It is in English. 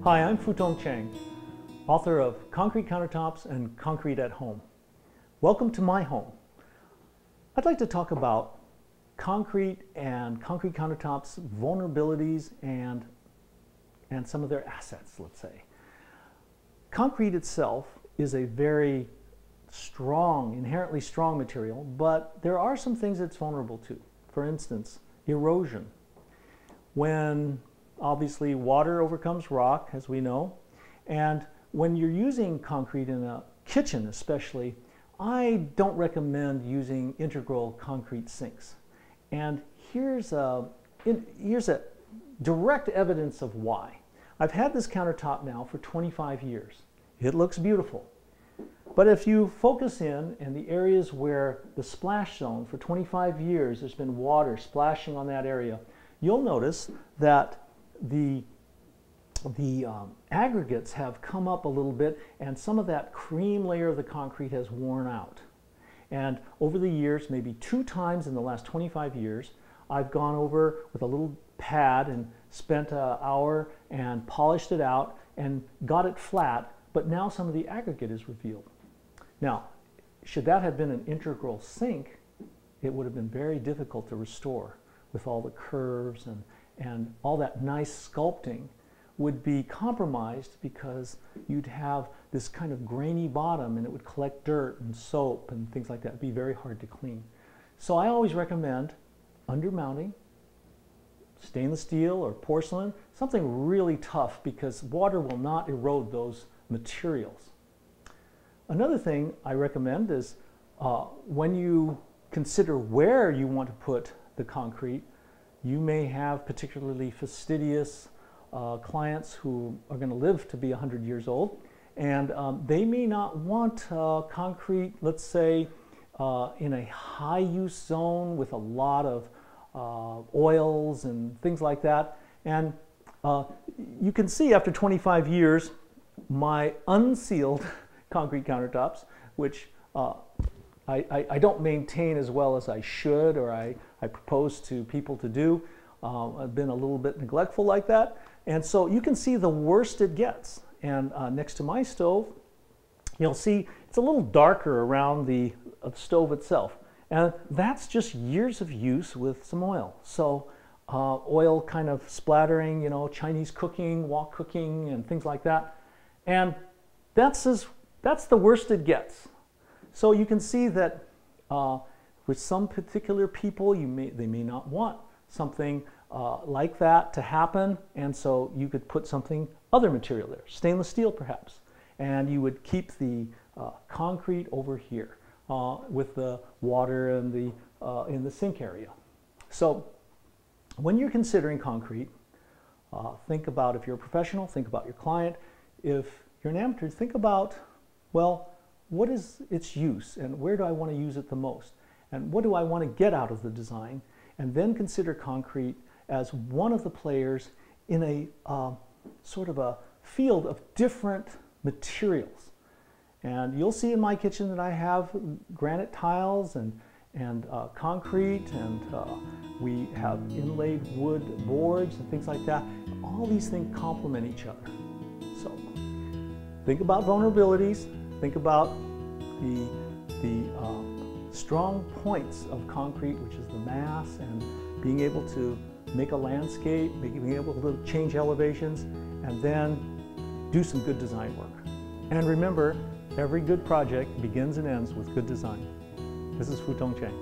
Hi, I'm Fu-Tung Cheng, author of Concrete Countertops and Concrete at Home. Welcome to my home. I'd like to talk about concrete and concrete countertops, vulnerabilities, and some of their assets, let's say. Concrete itself is a very strong, inherently strong material, but there are some things it's vulnerable to. For instance, erosion. When obviously water overcomes rock, as we know, and when you're using concrete in a kitchen especially, I don't recommend using integral concrete sinks. And here's a direct evidence of why. I've had this countertop now for 25 years. It looks beautiful. But if you focus in the areas where the splash zone, for 25 years there's been water splashing on that area, you'll notice that the aggregates have come up a little bit, and some of that cream layer of the concrete has worn out. And over the years, maybe 2 times in the last 25 years, I've gone over with a little pad and spent an hour and polished it out and got it flat, but now some of the aggregate is revealed. Now, should that have been an integral sink, it would have been very difficult to restore with all the curves, and all that nice sculpting would be compromised because you'd have this kind of grainy bottom and it would collect dirt and soap and things like that. It'd be very hard to clean. So I always recommend undermounting, stainless steel or porcelain, something really tough because water will not erode those materials. Another thing I recommend is when you consider where you want to put the concrete, you may have particularly fastidious clients who are going to live to be 100 years old, and they may not want concrete, let's say, in a high use zone with a lot of oils and things like that. And you can see after 25 years, my unsealed concrete countertops, which I don't maintain as well as I should, or I propose to people to do. I've been a little bit neglectful like that. And so you can see the worst it gets. And next to my stove, you'll see it's a little darker around the stove itself. And that's just years of use with some oil. So oil kind of splattering, you know, Chinese cooking, wok cooking, and things like that. And that's the worst it gets. So you can see that with some particular people, they may not want something like that to happen, and so you could put something, other material there, stainless steel perhaps, and you would keep the concrete over here with the water and in the sink area. So when you're considering concrete, think about, if you're a professional, think about your client. If you're an amateur, think about, well, what is its use and where do I want to use it the most? And what do I want to get out of the design? And then consider concrete as one of the players in a sort of a field of different materials. And you'll see in my kitchen that I have granite tiles and concrete, and we have inlaid wood boards and things like that. All these things complement each other. So think about vulnerabilities. Think about the strong points of concrete, which is the mass, and being able to make a landscape, being able to change elevations, and then do some good design work. And remember, every good project begins and ends with good design. This is Fu-Tung Cheng.